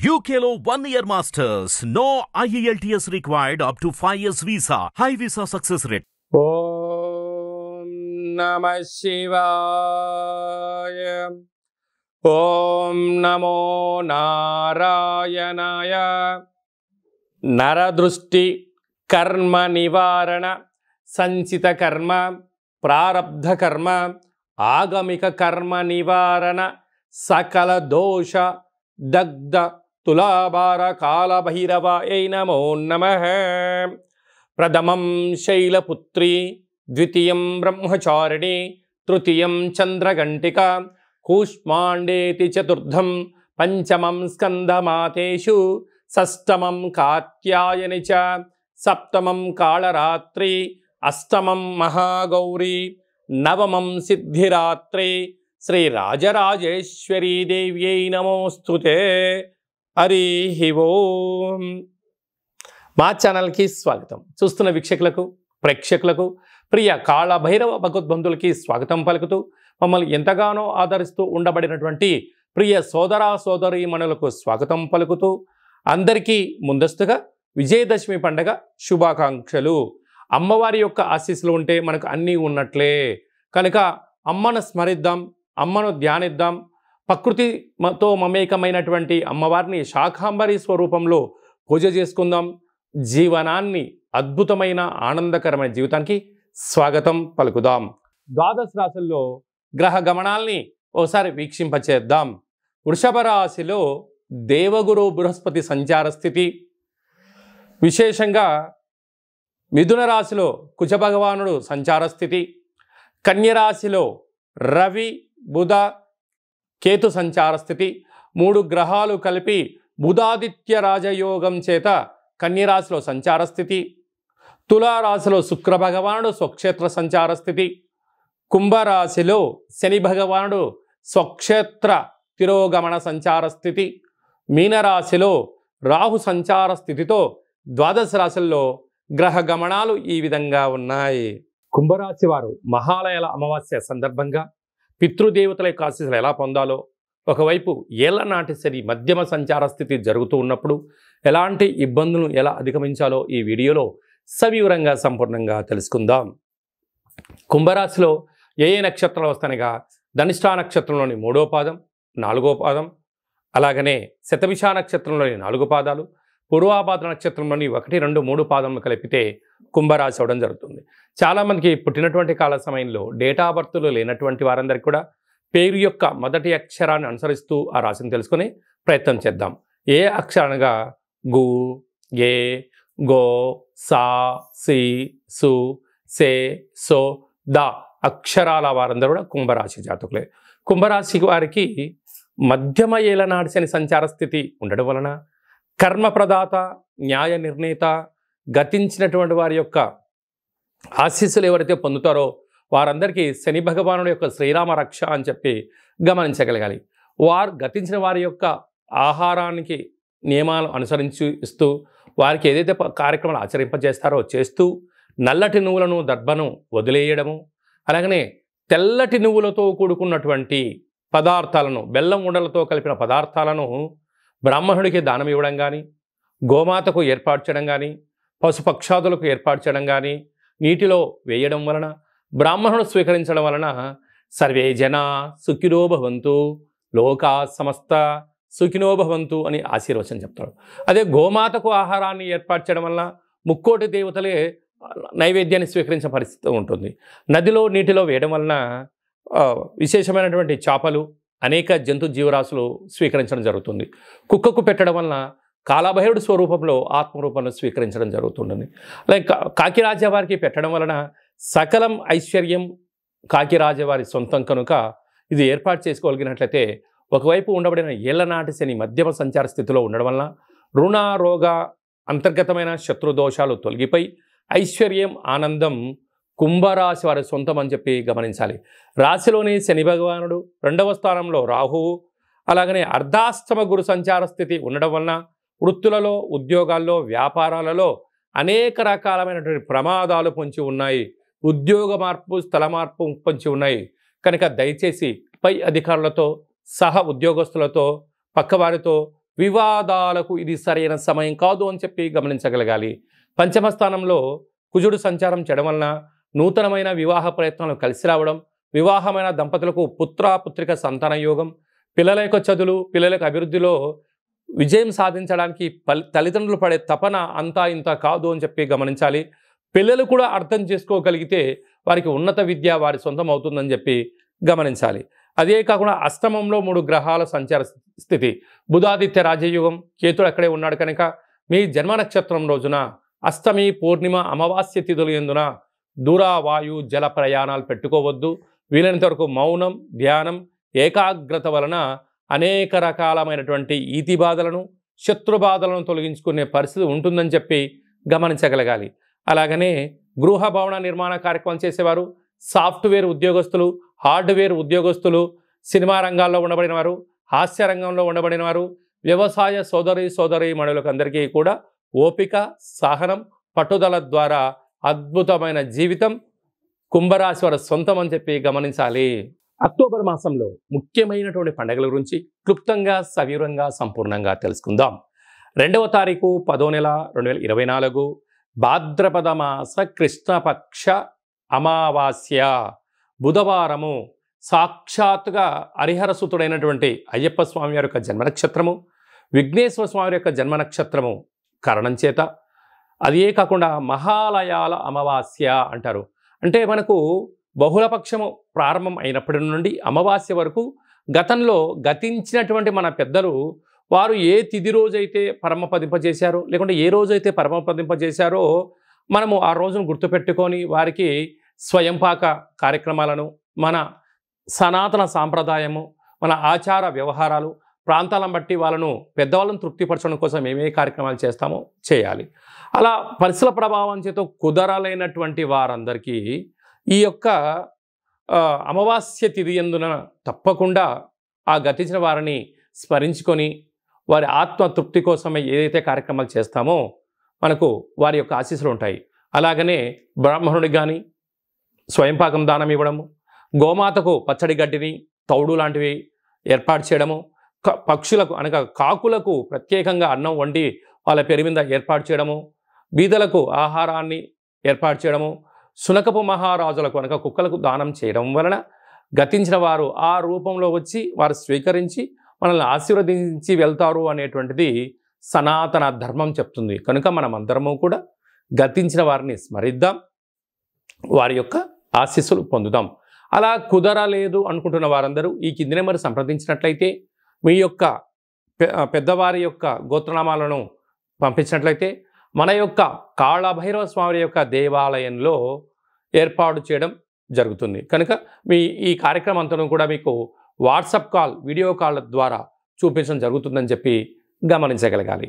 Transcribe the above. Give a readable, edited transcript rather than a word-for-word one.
UKLO 1 year masters. No IELTS required up to 5 years visa. High visa success rate. ఓం నమః శివాయ. ఓం నమో నారాయణాయ. నరదృష్టి కర్మ నివారణ సంచిత కర్మ ప్రారబ్ధ కర్మ ఆగమిక కర్మ నివారణ సకల దోష దగ్ధ తులాభార కాళభైరవాయ నమో నమః. ప్రథమం శైలపుత్రి, ద్వితీయం బ్రహ్మచారిణి, తృతీయం చంద్రఘంటిక, కూష్మాండేతి చతుర్థం, పంచమం స్కందమాతేషు, షష్టమం కాత్యాయని చ, సప్తమం కాళరాత్రి, అష్టమం మహాగౌరీ, నవమం సిద్ధిరాత్రి. శ్రీ రాజరాజేశ్వరీ దేవ్యై నమోస్తుతే. హరి ఓం. మా ఛానల్కి స్వాగతం. చూస్తున్న వీక్షకులకు, ప్రేక్షకులకు, ప్రియ కాళభైరవ భగవద్బంధులకి స్వాగతం పలుకుతూ, మమ్మల్ని ఎంతగానో ఆదరిస్తూ ఉండబడినటువంటి ప్రియ సోదరా సోదరీమణులకు స్వాగతం పలుకుతూ, అందరికీ ముందస్తుగా విజయదశమి పండగ శుభాకాంక్షలు. అమ్మవారి యొక్క ఆశీస్సులు ఉంటే మనకు అన్నీ ఉన్నట్లే కనుక అమ్మను స్మరిద్దాం, అమ్మను ధ్యానిద్దాం. ప్రకృతితో మమేకమైనటువంటి అమ్మవారిని శాకాంబరి స్వరూపంలో పూజ చేసుకుందాం. జీవనాన్ని అద్భుతమైన ఆనందకరమైన జీవితానికి స్వాగతం పలుకుదాం. ద్వాదశ రాశుల్లో గ్రహ గమనాల్ని ఓసారి వీక్షింపచేద్దాం. వృషభ రాశిలో దేవగురు బృహస్పతి సంచార స్థితి, విశేషంగా మిథున రాశిలో కుజ భగవానుడు సంచార స్థితి, కన్యరాశిలో రవి బుధ కేతు సంచార స్థితి. 3 గ్రహాలు కలిపి బుధాదిత్య రాజయోగం చేత కన్యరాశిలో సంచార స్థితి, తులారాశిలో శుక్ర భగవానుడు స్వక్షేత్ర సంచార స్థితి, కుంభరాశిలో శని భగవానుడు స్వక్షేత్ర తిరోగమన సంచార స్థితి, మీనరాశిలో రాహు సంచార స్థితితో ద్వాదశ రాశుల్లో గ్రహ గమనాలు ఈ విధంగా ఉన్నాయి. కుంభరాశి వారు మహాలయాల అమావాస్య సందర్భంగా పితృదేవతల యొక్క ఆశీస్సులు ఎలా పొందాలో, ఒకవైపు ఏళ్లనాటి శని మధ్యమ సంచార స్థితి జరుగుతూ ఉన్నప్పుడు ఎలాంటి ఇబ్బందులను ఎలా అధిగమించాలో ఈ వీడియోలో సవివరంగా సంపూర్ణంగా తెలుసుకుందాం. కుంభరాశిలో ఏ నక్షత్రాలు వస్తానగా ధనిష్ఠా నక్షత్రంలోని 3వ పాదం, 4వ పాదం, అలాగనే శతభిష నక్షత్రంలోని 4 పాదాలు, పూర్వాభాద్ర నక్షత్రంలోని 1, 2, 3 పాదములు కలిపితే కుంభరాశి అవడం జరుగుతుంది. చాలామందికి పుట్టినటువంటి కాల సమయంలో డేటా బర్త్లు లేనటువంటి వారందరికీ కూడా పేరు యొక్క మొదటి అక్షరాన్ని అనుసరిస్తూ ఆ రాశిని తెలుసుకునే ప్రయత్నం చేద్దాం. ఏ అక్షరాలుగా గు, ఏ, గో, సా, సి, సు, సే, సో, ద అక్షరాల వారందరూ కూడా కుంభరాశి జాతకులే. కుంభరాశి వారికి మధ్యమ ఏలనాటి శని సంచార స్థితి ఉండడం వలన కర్మప్రదాత, న్యాయ నిర్ణేత, గతించినటువంటి వారి యొక్క ఆశీస్సులు ఎవరైతే పొందుతారో వారందరికీ శని భగవానుడి యొక్క శ్రీరామ రక్ష అని చెప్పి గమనించగలగాలి. వారు గతించిన వారి యొక్క ఆహారానికి నియమాలు అనుసరించి ఇస్తూ వారికి ఏదైతే కార్యక్రమాలు ఆచరింపజేస్తారో చేస్తూ, నల్లటి నువ్వులను దర్భను వదిలేయడము, అలాగనే తెల్లటి నువ్వులతో కూడుకున్నటువంటి పదార్థాలను, బెల్లం ఉండలతో కలిపిన పదార్థాలను బ్రాహ్మణుడికి దానం ఇవ్వడం కానీ, గోమాతకు ఏర్పాటు చేయడం కానీ, పశుపక్షాదులకు ఏర్పాటు చేయడం కానీ, నీటిలో వేయడం వలన, బ్రాహ్మణుడు స్వీకరించడం వలన సర్వే జన సుఖినో భవంతు, లోకా సమస్త సుఖినో భవంతు అని ఆశీర్వచనం చెప్తాడు. అదే గోమాతకు ఆహారాన్ని ఏర్పాటు చేయడం వలన ముక్కోటి దేవతలే నైవేద్యాన్ని స్వీకరించే పరిస్థితి ఉంటుంది. నదిలో నీటిలో వేయడం వలన విశేషమైనటువంటి చేపలు, అనేక జంతు జీవరాశులు స్వీకరించడం జరుగుతుంది. కుక్కకు పెట్టడం వలన కాళభైరుడు స్వరూపంలో ఆత్మరూపంలో స్వీకరించడం జరుగుతుంటుంది. అలాగే కాకిరాజవారికి పెట్టడం వలన సకలం ఐశ్వర్యం కాకిరాజవారి సొంతం కనుక ఇది ఏర్పాటు చేసుకోగలిగినట్లయితే ఒకవైపు ఉండబడిన ఏళ్లనాటి శని మధ్యమ సంచార స్థితిలో ఉండడం వలన రుణ, రోగ, అంతర్గతమైన శత్రుదోషాలు తొలగిపోయి ఐశ్వర్యం, ఆనందం కుంభరాశి వారి సొంతం అని చెప్పి గమనించాలి. రాశిలోని శని భగవానుడు, 2వ స్థానంలో రాహువు, అలాగనే అర్ధాష్టమ గురు సంచార స్థితి ఉండడం వలన వృత్తులలో, ఉద్యోగాల్లో, వ్యాపారాలలో అనేక రకాలమైనటువంటి ప్రమాదాలు పొంచి ఉన్నాయి. ఉద్యోగ మార్పు, స్థల మార్పు పొంచి ఉన్నాయి. కనుక దయచేసి పై అధికారులతో, సహ ఉద్యోగస్తులతో, పక్కవారితో వివాదాలకు ఇది సరైన సమయం కాదు అని చెప్పి గమనించగలగాలి. పంచమ స్థానంలో కుజుడు సంచారం చేయడం వలన నూతనమైన వివాహ ప్రయత్నాలు కలిసి రావడం, వివాహమైన దంపతులకు పుత్రిక సంతాన యోగం, పిల్లల యొక్క చదువులు, పిల్లల యొక్క అభివృద్ధిలో విజయం సాధించడానికి తల్లిదండ్రులు పడే తపన అంతా ఇంత కాదు అని చెప్పి గమనించాలి. పిల్లలు కూడా అర్థం చేసుకోగలిగితే వారికి ఉన్నత విద్య వారి సొంతం అవుతుందని చెప్పి గమనించాలి. అదే కాకుండా అష్టమంలో 3 గ్రహాల సంచార స్థితి, బుధాదిత్య రాజయోగం, కేతుడు అక్కడే ఉన్నాడు కనుక మీ జన్మ నక్షత్రం రోజున అష్టమి, పూర్ణిమ, అమావాస్య తిథులు ఎందున దూర వాయు జల ప్రయాణాలు పెట్టుకోవద్దు. వీలైనంత వరకు మౌనం, ధ్యానం, ఏకాగ్రత వలన అనేక రకాలమైనటువంటి ఈతి బాధలను, శత్రు బాధలను తొలగించుకునే పరిస్థితి ఉంటుందని చెప్పి గమనించగలగాలి. అలాగనే గృహ భవన నిర్మాణ కార్యక్రమం చేసేవారు, సాఫ్ట్వేర్ ఉద్యోగస్తులు, హార్డ్వేర్ ఉద్యోగస్తులు, సినిమా రంగాల్లో ఉండబడిన వారు, హాస్య రంగంలో ఉండబడిన వారు, వ్యవసాయ సోదరీమణులకు అందరికీ కూడా ఓపిక, సహనం, పట్టుదల ద్వారా అద్భుతమైన జీవితం కుంభరాశి వారి సొంతం అని చెప్పి గమనించాలి. అక్టోబర్ మాసంలో ముఖ్యమైనటువంటి పండుగల గురించి క్లుప్తంగా, సవివరంగా, సంపూర్ణంగా తెలుసుకుందాం. 2వ తారీఖు 10వ నెల 2024 భాద్రపద మాస కృష్ణపక్ష అమావాస్య బుధవారము. సాక్షాత్తుగా హరిహరసుతుడైనటువంటి అయ్యప్ప స్వామి వారి యొక్క జన్మ నక్షత్రము, విఘ్నేశ్వర స్వామి యొక్క జన్మ నక్షత్రము కారణం చేత అదే కాకుండా మహాలయాల అమావాస్య అంటారు. అంటే మనకు బహుళపక్షము ప్రారంభం అయినప్పటి నుండి అమావాస్య వరకు గతంలో గతించినటువంటి మన పెద్దలు వారు ఏ తిథి రోజైతే పరమపదింపజేశారో, లేకుంటే ఏ రోజైతే పరమపదింపజేశారో మనము ఆ రోజును గుర్తుపెట్టుకొని వారికి స్వయంపాక కార్యక్రమాలను, మన సనాతన సాంప్రదాయము, మన ఆచార వ్యవహారాలు, ప్రాంతాలను బట్టి వాళ్ళను పెద్దవాళ్ళను తృప్తిపరచడం కోసం ఏమే కార్యక్రమాలు చేస్తామో చేయాలి. అలా పరిసర ప్రభావం చేత కుదరలేనటువంటి వారందరికీ ఈ యొక్క అమావాస్య తిథి యందున తప్పకుండా ఆ గతించిన వారిని స్మరించుకొని వారి ఆత్మ తృప్తి కోసమే ఏదైతే కార్యక్రమాలు చేస్తామో మనకు వారి యొక్క ఆశీస్సులు ఉంటాయి. అలాగనే బ్రాహ్మణుడికి కానీ స్వయంపాకం దానం ఇవ్వడము, గోమాతకు పచ్చడి గడ్డిని, తౌడు లాంటివి ఏర్పాటు చేయడము, పక్షులకు అనగా కాకులకు ప్రత్యేకంగా అన్నం వండి వాళ్ళ పేరు మీద ఏర్పాటు చేయడము, బీదలకు ఆహారాన్ని ఏర్పాటు చేయడము, శునకపు మహారాజులకు అనగా కుక్కలకు దానం చేయడం వలన గతించిన వారు ఆ రూపంలో వచ్చి వారు స్వీకరించి మనల్ని ఆశీర్వదించి వెళ్తారు అనేటువంటిది సనాతన ధర్మం చెప్తుంది. కనుక మనం అందరము కూడా గతించిన వారిని స్మరిద్దాం, వారి యొక్క ఆశీస్సులు పొందుదాం. అలా కుదరలేదు అనుకుంటున్న వారందరూ ఈ కింది నెంబర్ సంప్రదించినట్లయితే మీ యొక్క పెద్దవారి యొక్క గోత్రనామాలను పంపించినట్లయితే మన యొక్క కాళభైరవ స్వామి యొక్క దేవాలయంలో ఏర్పాటు చేయడం జరుగుతుంది. కనుక ఈ కార్యక్రమం అంతా కూడా మీకు వాట్సాప్ కాల్, వీడియో కాల్ ద్వారా చూపించడం జరుగుతుందని చెప్పి గమనించగలగాలి.